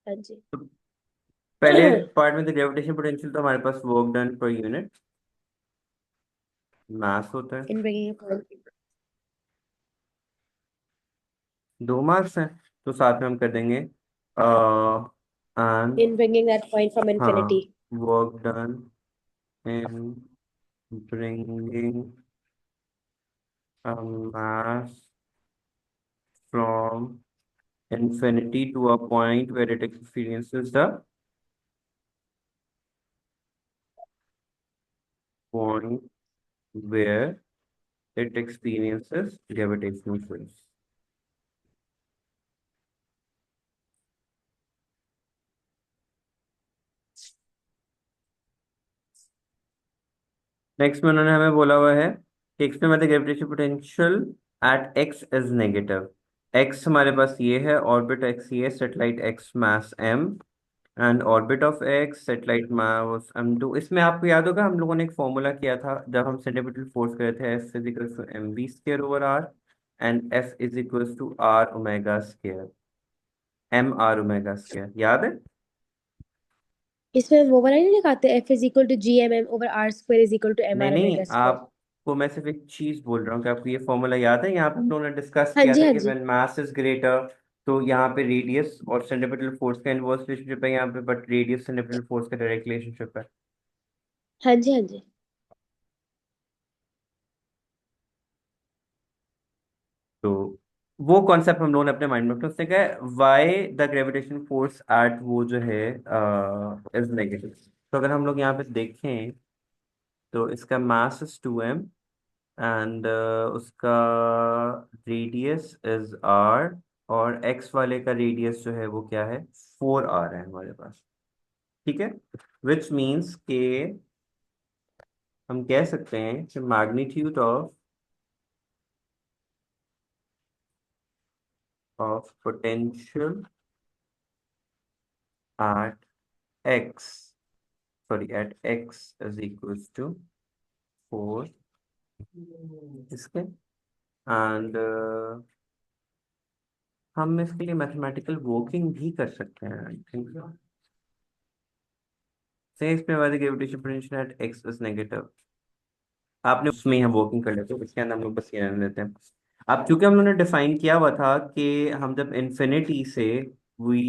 हाँ जी। तो पहले पार्ट में तो ग्रेविटेशन पोटेंशियल तो हमारे पास वर्क डन पर यूनिट मास होता है। इन ब्रिंगिंग दो मार्क्स हैं, तो साथ में हम कर देंगे and in bringing that point from हाँ, infinity. Work done in bringing a mass from infinity to a point where it experiences the point where it experiences gravitational force. Next में उन्होंने हमें बोला हुआ है कि experiment the gravitational potential at X is negative. X हमारे पास ये है, ऑर्बिट एक्स ये, satellite X mass M and orbit of X satellite mass M two. इसमें आपको याद होगा हम लोगों ने एक फॉर्मूला किया था जब हम सेंट्रीपिटल फोर्स करे थे, F is equal to M V square over R and F is equal to R omega square, M R omega square, याद है? इसमें वो वाला नहीं लिखाते, F is equal to G M M over R square is equal to M नहीं R नहीं, omega square. आपको मैं सिर्फ एक चीज बोल रहा हूँ कि आपको ये फॉर्मूला याद है? यहाँ पे हम लोगों ने डिस्कस हाँ किया जी था हाँ कि जी। व्हेन मास इज ग्रेटर तो यहाँ पे रेडियस और सेंट्रीपिटल फोर्स का इनवर्स रिलेशनशिप है यहाँ पे, बट रेडियस सेंट्रीपिटल फोर्स का डायरेक्ट रिलेशनशिप है। हाँ जी हाँ जी। तो वो कॉन्सेप्ट हम लोगों ने अपने माइंड में रखा। उसने कहा why the gravitation force at वो जो है इज नेगेटिव। तो अगर हम लोग यहाँ पे देखें तो इसका मास इज 2m एंड उसका रेडियस इज r, और x वाले का रेडियस जो है वो क्या है, 4r है हमारे पास। ठीक है, विच मीन्स के हम कह सकते हैं कि magnitude of potential at x, sorry at x is equal to 4 इसके, एंड हम इसके लिए मैथमेटिकल वर्किंग भी कर सकते हैं आई थिंक। से इसमें वाली gravitation potential at X is negative, आपने उसमें ही हम वर्किंग कर लेते हैं, इसके अंदर हम लोग बस ये रहने देते हैं। अब चूंकि हम लोगों ने डिफाइन किया हुआ था कि हम जब इन्फिनिटी से we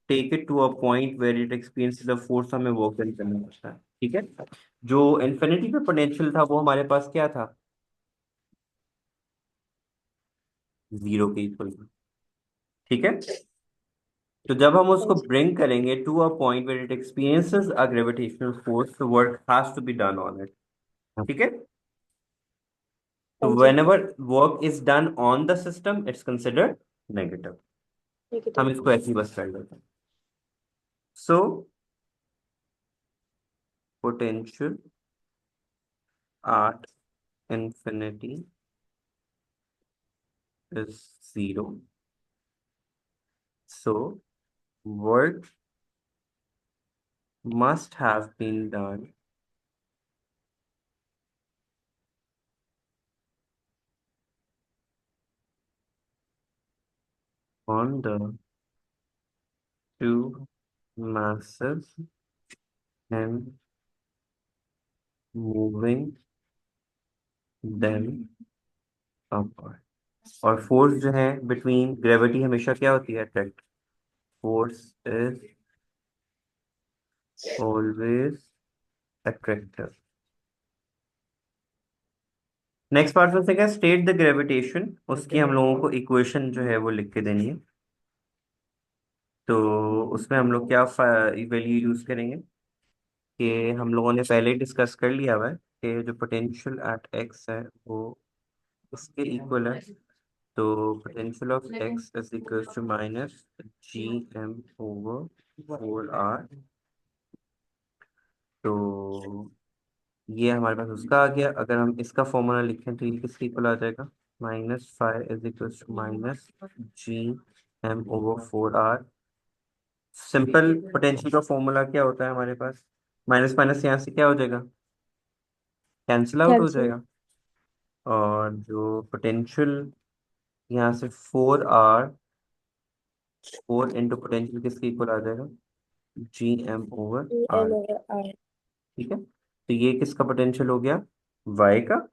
take it to a point where it experiences the force, हमें वर्क नहीं करना पड़ता है। ठीक है, जो इन्फिनिटी पे पोटेंशियल था वो हमारे पास क्या था, जीरो के इक्वल। ठीक है, तो जब हम हाँ उसको जी ब्रिंग करेंगे to a point where it experiences a gravitational force, the work has to be done on it. ठीक है, हाँ तो जी। whenever work is done on the system it's considered negative। हम नेगेटिव। इसको ऐसे ही बस कर लेते हैं। So potential at infinity is zero, so work must have been done on the two masses and moving them upward। और force जो है बिटवीन ग्रेविटी हमेशा क्या होती है, attract. Force is always attractive। Next part में से क्या, स्टेट द ग्रेविटेशन, उसकी हम लोगों को इक्वेशन जो है वो लिख के देनी है। तो उसमें हम लोग क्या वैल्यू यूज करेंगे कि हम लोगों ने पहले ही डिस्कस कर लिया हुआ है कि जो पोटेंशियल एट एक्स है वो इसके इक्वल है। तो potential of X is equal to minus G M over 4r। तो ये हमारे पास उसका आ गया। अगर हम इसका फॉर्मूला लिखें तो ये किसके इक्वल आ जाएगा, minus 5 is equal to minus G M over 4r। Simple potential का फॉर्मूला क्या होता है हमारे पास, माइनस माइनस यहाँ से क्या हो जाएगा, कैंसिल आउट हो कैंसिल। जाएगा। और जो पोटेंशियल यहाँ से 4r फोर इंटू पोटेंशियल किसके इक्वल आ जाएगा, G M over M R. Over R. ठीक है, तो ये किसका पोटेंशियल हो गया, वाई का।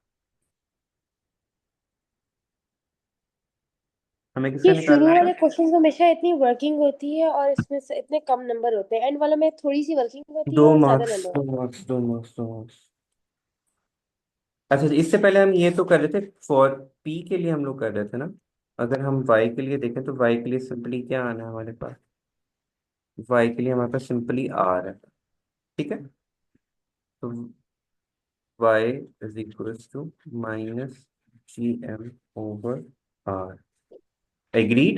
हमें किसका ये शुरू निकालना था, वाले क्वेश्चन हमेशा इतनी वर्किंग होती है और इसमें से इतने कम नंबर होते हैं, एंड वालों में थोड़ी सी वर्किंग होती है दो और ज्यादा मार्क्स नंबर दो होते मार्क्स दो मार्क्स दो मार्क्स। अच्छा, इससे पहले हम ये तो कर रहे थे, फॉर पी के लिए हम लोग कर रहे थे ना। अगर हम वाई के लिए देखें तो वाई के लिए सिंपली क्या आना है हमारे पास, वाई के लिए हमारे पास सिंपली आर है। ठीक है, तो Y is equal to minus G M over R. Agreed.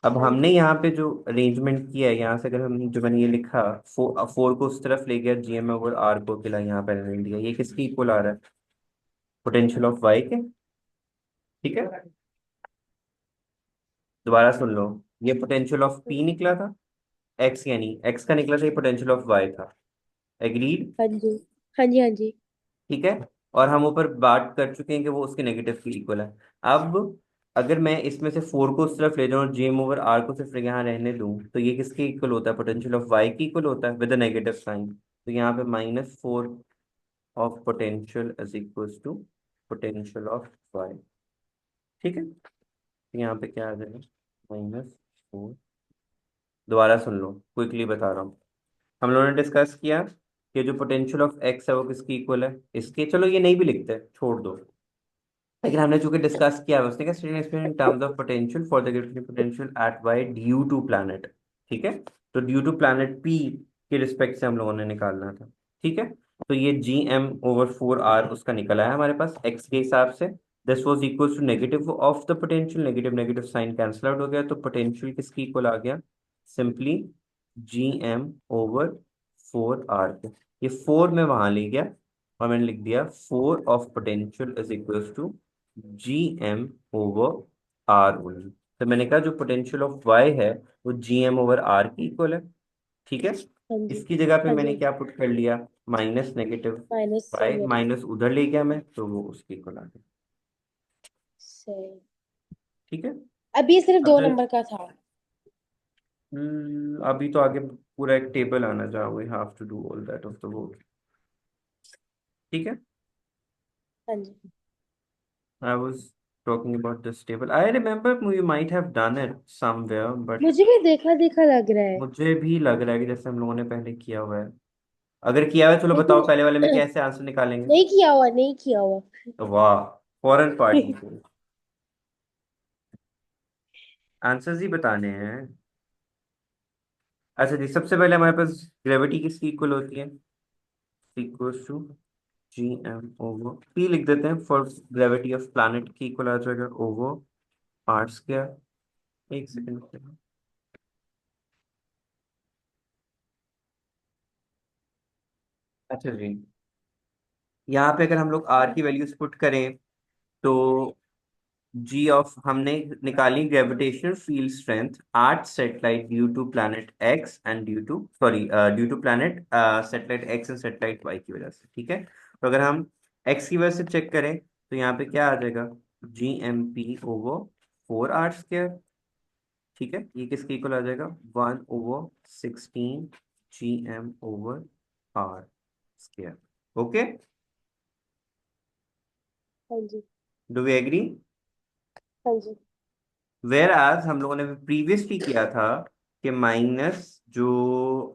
अब हैं। हाँ हमने जी। यहाँ पे जो अरेंजमेंट किया है, यहाँ से अगर हम जो मैंने ये लिखा, फोर को उस तरफ ले गया, जी एम ओवर आर को अकेला यहाँ पे रहने दिया, ये किसकी इक्वल आ रहा है, पोटेंशियल ऑफ वाई के। ठीक है, दोबारा सुन लो, ये पोटेंशियल ऑफ पी निकला था, एक्स यानी एक्स का निकला था, ये पोटेंशियल ऑफ वाई था। एग्रीड। हाँ जी। हाँ जी। हाँ जी। ठीक है, और हम ऊपर बात कर चुके हैं कि वो उसके नेगेटिव की इक्वल है। अब अगर मैं इसमें से फोर को उस तरफ ले जाऊं और जे एम ओवर आर को सिर्फ यहाँ रहने दूं, तो ये किसके इक्वल होता है, पोटेंशियल ऑफ वाई की इक्वल होता है विद नेगेटिव साइन। तो यहाँ पे minus four of potential is equal to potential of Y. ठीक है, तो यहाँ पे क्या आ जाएगा, -4। दोबारा सुन लो, क्विकली बता रहा हूँ। हम लोगों ने डिस्कस किया कि जो पोटेंशियल ऑफ एक्स है वो किसकी इक्वल है, इसके, चलो ये नहीं भी लिखते, छोड़ दो। लेकिन हमने चूंकि डिस्कस किया है, उसने क्या state experiment in terms of potential for the given potential at Y due to planet. ठीक है, तो ड्यू टू प्लैनेट पी के रिस्पेक्ट से हम लोगों ने निकालना था। ठीक है, तो ये G M over four R उसका निकला है हमारे पास एक्स के हिसाब से। This was equal to negative of the potential, negative negative sign cancel out हो गया, तो पोटेंशियल किसकी इक्वल आ गया, simply G M over four R के। ये फोर में वहां ले गया और मैंने लिख दिया four of potential is equal to G M over R only. तो मैंने कहा जो पोटेंशियल ऑफ वाई है वो जी एम ओवर आर की इक्वल है। ठीक है, हाँ जी। इसकी जगह पे हाँ मैंने जी। क्या पुट कर लिया, minus negative minus Y, negative. Minus उधर ले गया मैं, तो वो उसकी इक्वल आ गया। सही। ठीक है, अभी ये सिर्फ अब दो जो नंबर का था। अभी तो आगे पूरा एक टेबल आना, जहाँ we have to do all that of the work. ठीक है, हाँ जी। I was talking about this table. I remember we might have done it somewhere, but मुझे भी देखा देखा लग रहा है। मुझे भी लग रहा है कि जैसे हम लोगों ने पहले किया हुआ है। अगर किया हुआ है, चलो लेकिन बताओ पहले वाले में कैसे आंसर निकालेंगे। नहीं किया हुआ, नहीं किया हुआ। वाह, फॉरेन पार्टी को आंसर्स ही बताने हैं। अच्छा जी, सबसे पहले हमारे पास ग्रेविटी किसकी इक्वल होती है, equals to G M over P लिख देते हैं, फॉर ग्रेविटी ऑफ प्लैनेट की इक्वल आ जाएगा ओवर आर स्क्वायर। एक सेकंड। अच्छा जी, यहाँ पे अगर हम लोग आर की वैल्यूज पुट करें, तो जी ऑफ हमने निकाली gravitational field strength at satellite due to planet X and due to sorry due to planet satellite X and satellite Y की वजह से। ठीक है, तो अगर हम एक्स की वजह से चेक करें, तो यहाँ पे क्या आ जाएगा, G M P over four R square. ठीक है, ये किसके इक्वल आ जाएगा, 1/16 G M over R square. Okay, हाँ जी। Do we agree. हाँ जी। वेर एज हम लोगों ने प्रीवियसली किया था कि माइनस जो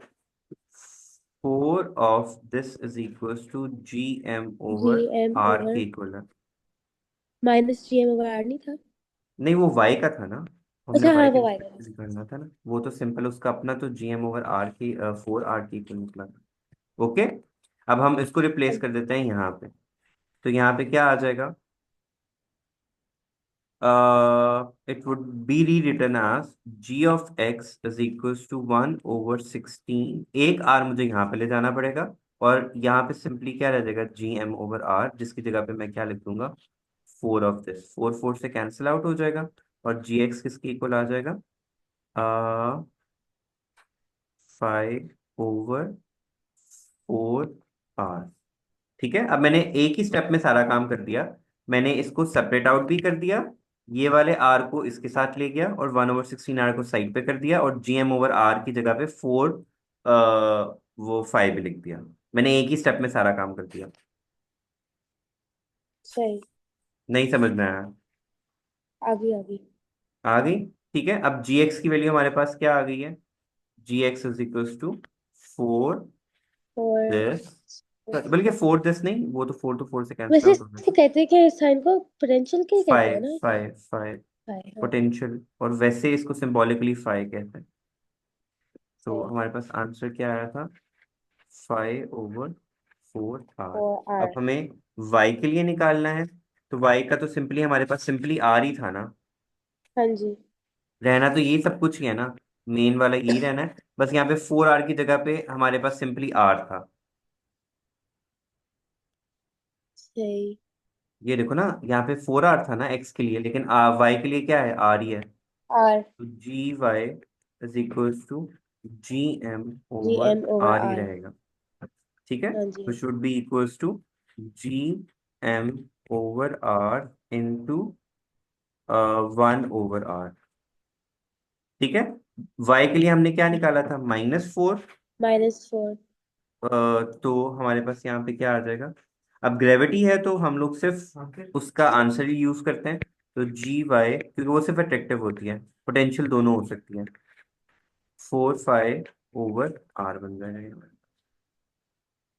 four of this is equal to G M G over M R के ओवर इक्वल है। Minus G M over R नहीं था। नहीं, वो वाई का था ना, हमने अच्छा वाई हाँ, के वो आएगा। रिस्पेक्ट में करना था ना, वो तो सिंपल उसका अपना, तो जी एम ओवर आर की फोर आर की इक्वल निकला था। ओके, अब हम इसको रिप्लेस कर देते हैं यहाँ पे, तो यहाँ पे क्या आ जाएगा, it would be rewritten as g of x is equals to 1/16। एक r मुझे यहाँ पे ले जाना पड़ेगा, और यहाँ पे सिंपली क्या रह जाएगा, जी एम ओवर आर, जिसकी जगह पे मैं क्या लिख दूंगा, four of this, four four से कैंसिल आउट हो जाएगा, और जी एक्स किसकी इक्वल आ जाएगा, 5/4 आर। ठीक है, अब मैंने एक ही स्टेप में सारा काम कर दिया, मैंने इसको सेपरेट आउट भी कर दिया, ये वाले आर को इसके साथ ले गया और 1/16 आर को साइड पे कर दिया और GM/R की जगह पे 4 वो 5 लिख दिया। मैंने एक ही स्टेप में सारा काम कर दिया। सही। नहीं समझ में आया? आगे आगे। आ गई। ठीक है, अब GX की वैल्यू हमारे पास क्या आ गई है? GX इज इक्वल टू 4 और दिस, बल्कि 4 दिस नहीं, वो तो 4 से कैंसिल वैसे आउट हो इसको गया। कहते हैं कि साइन को पोटेंशियल क्या ही कहते हैं 5 ना। 5 5 हाय हाँ। पोटेंशियल, और वैसे इसको सिंबॉलिकली 5 कहते हैं। तो सही। हमारे पास आंसर क्या आया था? 5/4 आर। और अब आर। हमें y के लिए निकालना है, तो y का तो सिंपली हमारे पास सिंपली r ही था ना। हाँ जी। रहना तो ये सब कुछ ही है ना, मेन वाला यही रहना है। बस यहाँ पे 4r की जगह पे हमारे पास सिंपली r था। सही। ये देखो ना, यहाँ पे 4r था ना x के लिए, लेकिन y के लिए क्या है? r ही है। आर। तो GY is equal to GM G over M over r ही आर। रहेगा। ठीक है, हाँ जी तो हाँ। Should be equals to GM/R into 1/R। ठीक है, y के लिए हमने क्या निकाला था? -4। -4। तो हमारे पास यहाँ पे क्या आ जाएगा? अब ग्रेविटी है तो हम लोग सिर्फ उसका आंसर ही यूज करते हैं। तो GY, क्योंकि वो सिर्फ अट्रैक्टिव होती है, पोटेंशियल दोनों हो सकती है, 4/5/R बन जाएगा।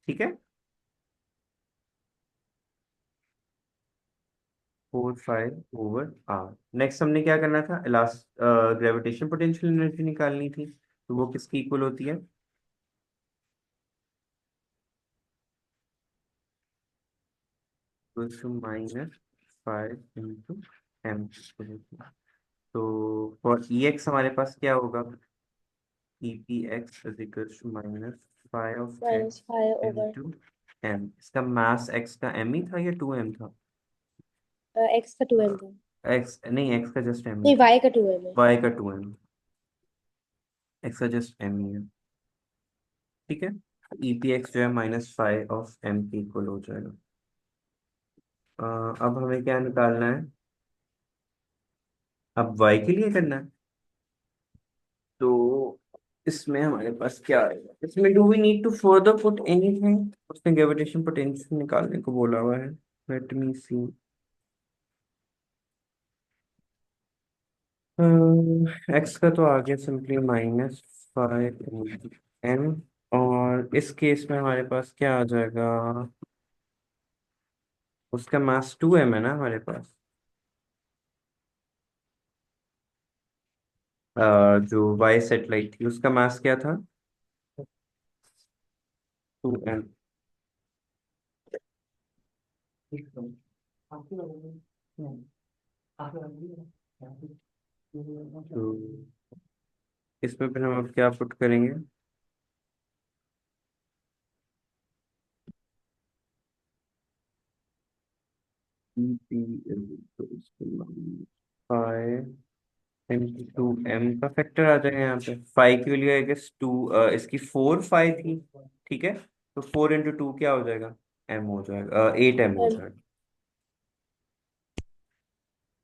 ठीक है, 4/5/R। नेक्स्ट हमने क्या करना था? इलास्ट ग्रेविटेशन पोटेंशियल एनर्जी निकालनी थी, तो वो किसकी इक्वल होती है? -5 इंटू m। तो फॉर EX हमारे पास क्या होगा? EPX is equal to -5 of x -5 over into m। इसका मास x का m ही था या 2m था? एक्स का 2m था। x नहीं, x का जस्ट m ही नहीं था। वाई का 2m है। y का 2m, x का जस्ट m ही है। ठीक है, EPX जो है -5 ऑफ m की इक्वल हो जाएगा। अब हमें क्या निकालना है? अब y के लिए करना है। तो इसमें हमारे पास क्या आएगा? इसमें do we need to further put anything? उसने ग्रेविटेशन पोटेंशियल निकालने को बोला हुआ है। लेट मी सी। एक्स का तो आ गया सिंपली -5 m। और इस केस में हमारे पास क्या आ जाएगा? उसका मास 2m है ना हमारे पास। जो वाई सेटेलाइट थी उसका मास क्या था? 2m। तो इसमें फिर हम अब क्या पुट करेंगे? फाइव इंटू 2m का फैक्टर आ जाएगा यहाँ पे। 5 की वैल्यू आई गेस 2, इसकी 4/5 थी। ठीक है, तो 4 इंटू 2 क्या हो जाएगा? m हो जाएगा, 8m हो m। जाएगा।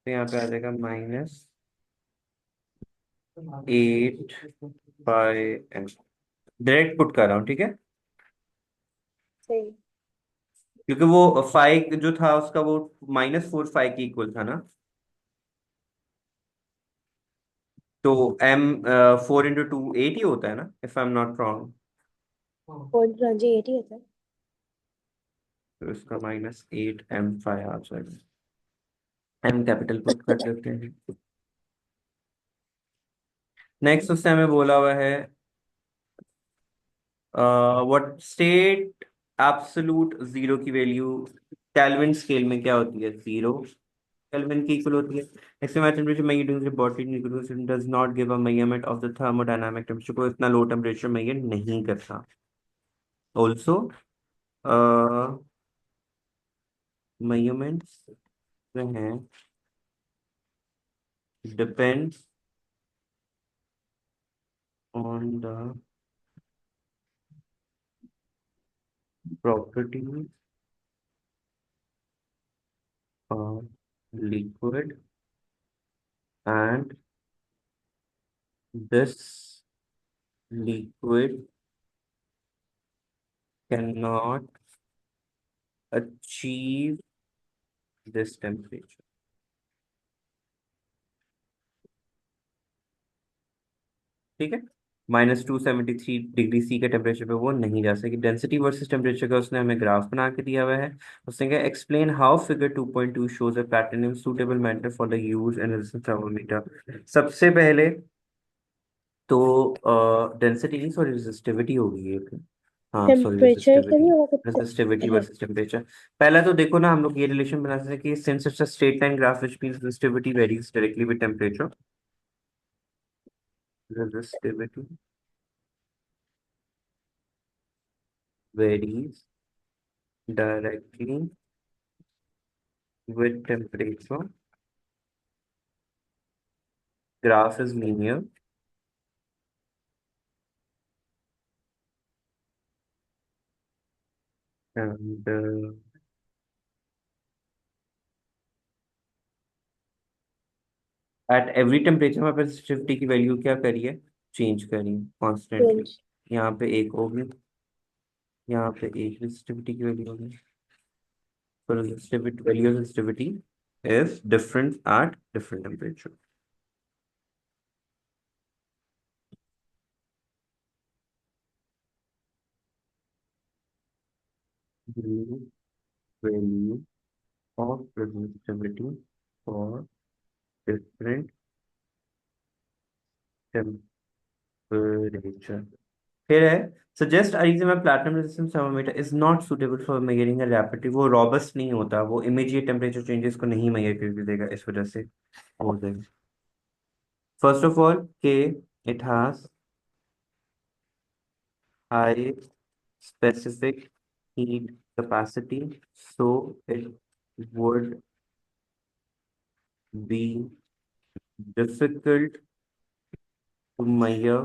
तो यहाँ पे आ जाएगा -8/m। डायरेक्ट पुट कर रहा हूँ, ठीक है, सही। क्योंकि वो 5 जो था उसका वो -4/5 की इक्वल था ना। तो m 4 इंटू 2 8 ही होता है ना, if I am not wrong. Point हाँ जी 80 होता है। तो इसका -8m5 आ जाएगा। m कैपिटल पुट कर देते हैं। नेक्स्ट उससे हमें बोला हुआ है व्हाट स्टेट एब्सोल्यूट जीरो की वैल्यू केल्विन स्केल में क्या होती है? जीरो केल्विन की इक्वल होती है। Experimental temperature measured during laboratory does not give a measurement of the thermodynamic temperature. को इतना लो टेम्परेचर मेजर नहीं करता। ऑल्सो मेजरमेंट्स जो हैं depends on the properties of liquid and this liquid cannot achieve this temperature. ठीक है, -273 degree C के temperature पे वो नहीं जा सकेगी। डेंसिटी वर्सेस टेम्परेचर का उसने हमें ग्राफ बना के दिया हुआ है। उसने कहा explain how figure 2.2 shows a platinum suitable metal for the use in resistance thermometer. सबसे पहले तो डेंसिटी नहीं, सॉरी रेजिस्टिविटी होगी एक। हाँ सॉरी, टेम्परेचर से रेजिस्टिविटी। भी होगा रेजिस्टिविटी कुछ। Versus temperature. पहला तो देखो ना, हम लोग ये रिलेशन बना सकते हैं कि since it's a straight line graph which means resistivity varies directly with temperature. Resistivity varies directly with temperature. Graph is linear. And at every temperature हमारे पास रेजिस्टिविटी की वैल्यू क्या करिए, चेंज करिए कॉन्स्टेंटली। चेंज। यहाँ पे एक होगी, यहाँ पे एक रेजिस्टिविटी की वैल्यू होगी। तो resistivity, value of resistivity is different at different temperature. The value of resistivity for different temperature. फिर है suggest a reason why platinum resistance thermometer is not suitable for measuring a rapidly. वो robust नहीं होता, वो immediate temperature changes को नहीं major करके देगा, इस वजह से हो जाएगा। फर्स्ट ऑफ ऑल के it has high specific heat capacity, so it would be difficult to measure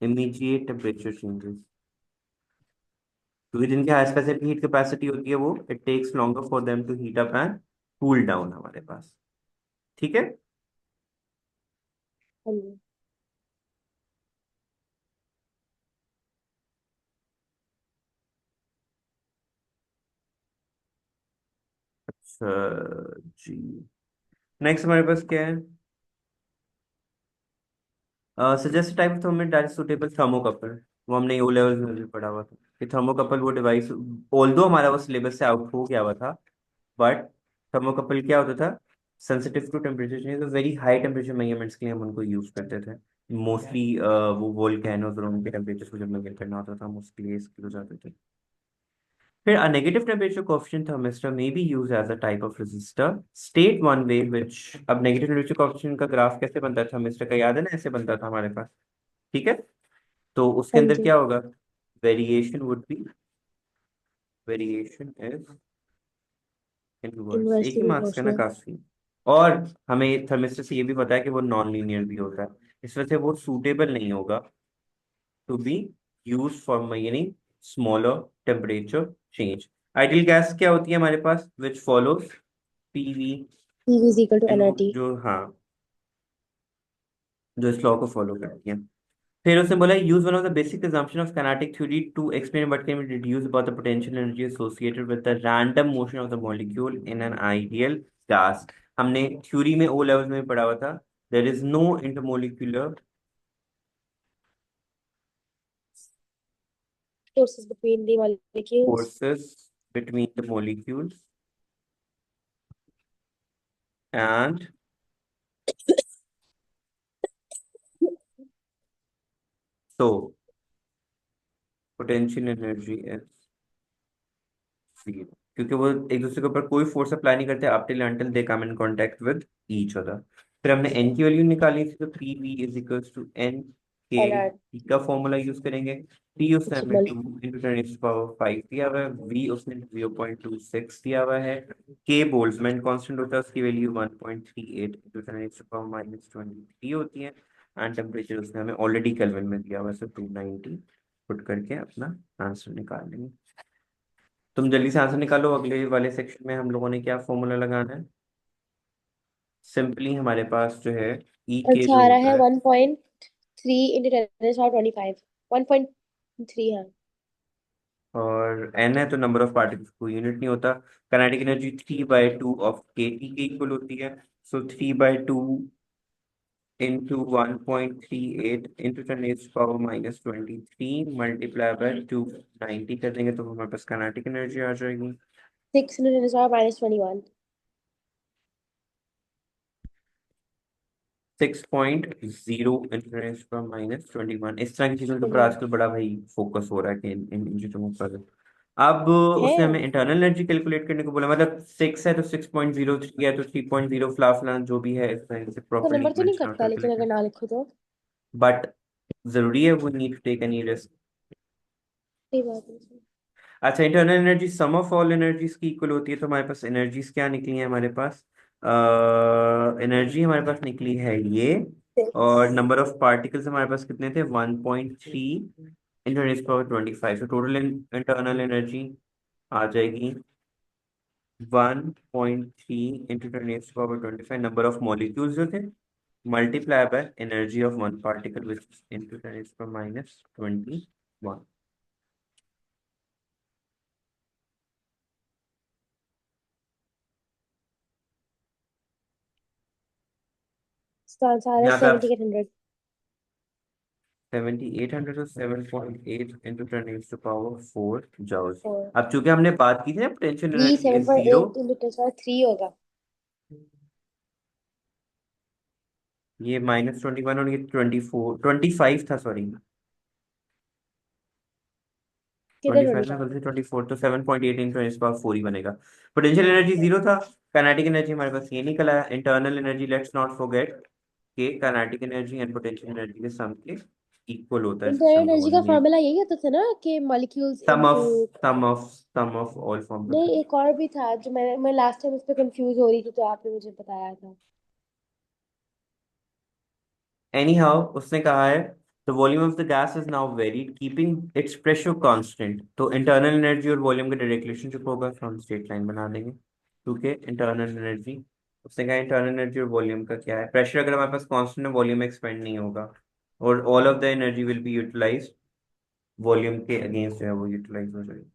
immediate temperature changes। क्योंकि जिनकी हाई स्पेसिफिक हीट कैपेसिटी होती है वो it takes longer for them to heat up and cool down हमारे पास। ठीक है। हाँ जी। अच्छा जी, नेक्स्ट हमारे पास क्या है, suggest type of thermometer that is suitable. Thermocouple, वो हमने ओ लेवल में भी पढ़ा हुआ था कि थर्मोकपल वो डिवाइस, ऑल्दो हमारा वो सिलेबस से आउट हो गया हुआ था, बट थर्मोकपल क्या होता था, सेंसिटिव टू टेम्परेचर चेंज, तो वेरी हाई टेम्परेचर मेजरमेंट्स के लिए हम उनको यूज करते थे मोस्टली। वो वोल्केनोज और उनके टेम्परेचर को जब मेजर करना होता था मोस्टली इसके हो जाते थे। फिर a negative temperature coefficient thermistor may be used as a type of resistor. State one way which, अब negative temperature coefficient का ग्राफ कैसे बनता था थर्मिस्टर का, याद है ना, ऐसे बनता था हमारे पास। ठीक है, तो उसके हाँ अंदर जी। क्या होगा, variation would be, variation is inverse. एक इनवर्सली ही मार्क्स का ना प्रोपोर्शनल। काफी। और हमें थर्मिस्टर से ये भी पता है कि वो नॉन लीनियर भी होता है, इस वजह से वो सूटेबल नहीं होगा to be use for measuring smaller temperature change. Ideal gas क्या होती है हमारे पास, which follows PV, PV is equal to nRT। जो हाँ, जो इस लॉ को फॉलो करती है। फिर उसने बोला use one of the basic assumption of kinetic theory to explain what can be deduced about the potential energy associated with the random motion of the molecule in an ideal gas. हमने theory में O level में पढ़ा हुआ था, there is no intermolecular Forces between the molecules। forces between the molecules and so potential energy is zero, क्योंकि वो एक दूसरे के ऊपर कोई फोर्स अप्लाई नहीं करते up till until they come in contact with each other। फिर हमने n की वैल्यू निकाली थी, तो 3v is equals to n के, nRT T का फॉर्मूला यूज करेंगे। T उसने हमें मल 2 × 10⁵ दिया हुआ है, v उसने 0.26 दिया हुआ है, k बोल्ट्जमैन कांस्टेंट होता है, उसकी वैल्यू 1.38 × 10⁻23 होती है, एंड टेम्परेचर उसने हमें ऑलरेडी केल्विन में दिया हुआ है, सो 290 पुट करके अपना आंसर निकाल लेंगे। तुम जल्दी से आंसर निकालो, अगले वाले सेक्शन में हम लोगों ने क्या फॉर्मूला लगाना है। सिंपली हमारे पास जो है ई के अच्छा जो आ रहा होता है है, 1.3 इंटू 10 to the power 25। 1.3 है। और एन है तो नंबर ऑफ पार्टिकल्स कोई यूनिट नहीं होता। काइनेटिक एनर्जी 3/2 ऑफ के टी के इक्वल होती है। सो 3/2 into 1.38 into 10⁻⁻23 मल्टीप्लाई बाय 290 कर देंगे तो हमारे पास काइनेटिक एनर्जी आ जाएगी 6 into 10 to the power -21। 6.0 into 10⁻21। इस तरह की चीजों के ऊपर हम्म। आजकल बड़ा भाई फोकस हो रहा है कि इन चीजों पर। अब है। उसने हमें इंटरनल एनर्जी कैलकुलेट करने को बोला, मतलब 6 है तो 6.03 है तो 3.0 फला जो भी है इस तरह से तो प्रॉपरली नंबर तो नहीं मेंशन और कटता, लेकिन अगर कैलकुलेटेड। ना लिखो तो। बट जरूरी है, वो need to take any risk. सही बात है। अच्छा, internal energy sum of all energies की इक्वल होती है, तो हमारे पास एनर्जीज क्या निकली है हमारे पास? एनर्जी हमारे पास निकली है ये, सिक्स। और नंबर ऑफ पार्टिकल्स हमारे पास कितने थे? 1.3 इंटू 10⁻25। तो टोटल इंटरनल एनर्जी आ जाएगी 1.3 इंटू 10⁻25, नंबर ऑफ मॉलिक्यूल्स जो थे, multiply by energy of one particle which into 10⁻21। इसका आंसर आ रहा है यहाँ पे आप 7800। 7800 तो 7.8 इंटू 10⁻4 जॉउल। और अब चूंकि हमने बात की थी ना potential three energy seven is point zero, eight into 10 to the power 3 होगा। ये -21 और ये 25 था, सॉरी किधर 25 में 25? गलती, 24, तो 7.8 इंटू 10⁻4 ही बनेगा। पोटेंशियल एनर्जी जीरो था। काइनेटिक एनर्जी हमारे पास ये निकला है। Internal energy, let's not forget कि kinetic energy and potential energy के सम के इक्वल होता है इंटरनल सिस्टम का एनर्जी का वॉल्यूम। फॉर्मूला यही होता था ना, कि molecules sum of into. Sum of sum of all form नहीं, एक और भी था जो मैं लास्ट टाइम उस पर कंफ्यूज हो रही थी, तो आपने मुझे बताया था। एनी हाउ उसने कहा है the volume of the gas is now varied keeping it's pressure constant. तो इंटरनल एनर्जी और वॉल्यूम का डायरेक्ट रिलेशनशिप होगा, तो हम स्ट्रेट लाइन बना देंगे क्योंकि इंटरनल एनर्जी, उसने कहा इंटरनल एनर्जी और वॉल्यूम का क्या है, प्रेशर अगर हमारे पास कांस्टेंट है वॉल्यूम एक्सपेंड नहीं होगा, और all of the energy will be utilize, volume के अगेंस्ट जो है वो यूटिलाइज हो जाएगी।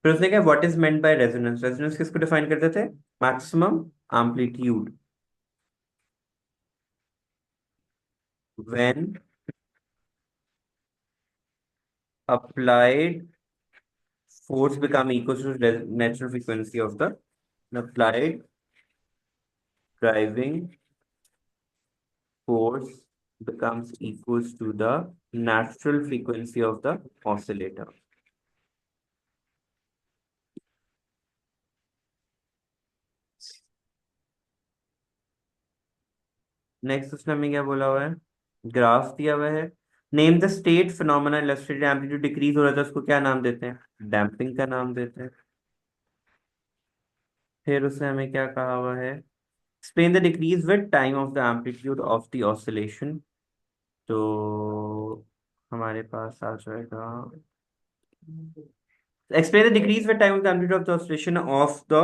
फिर उसने कहा what is meant by resonance. Resonance किसको डिफाइन करते थे? Maximum amplitude when applied force become equal to the natural frequency of the applied driving force becomes equals to the natural frequency of the oscillator. Next उसने हमें क्या बोला हुआ है? Graph दिया हुआ है। Name the state phenomena illustrated, amplitude decrease हो रहा था, उसको क्या नाम देते हैं? डैम्पिंग का नाम देते हैं। फिर उसने हमें क्या कहा हुआ है? Explain the decrease with time of the amplitude of the oscillation. तो हमारे पास आ जाएगा explain the decrease with time of the amplitude of the oscillation of the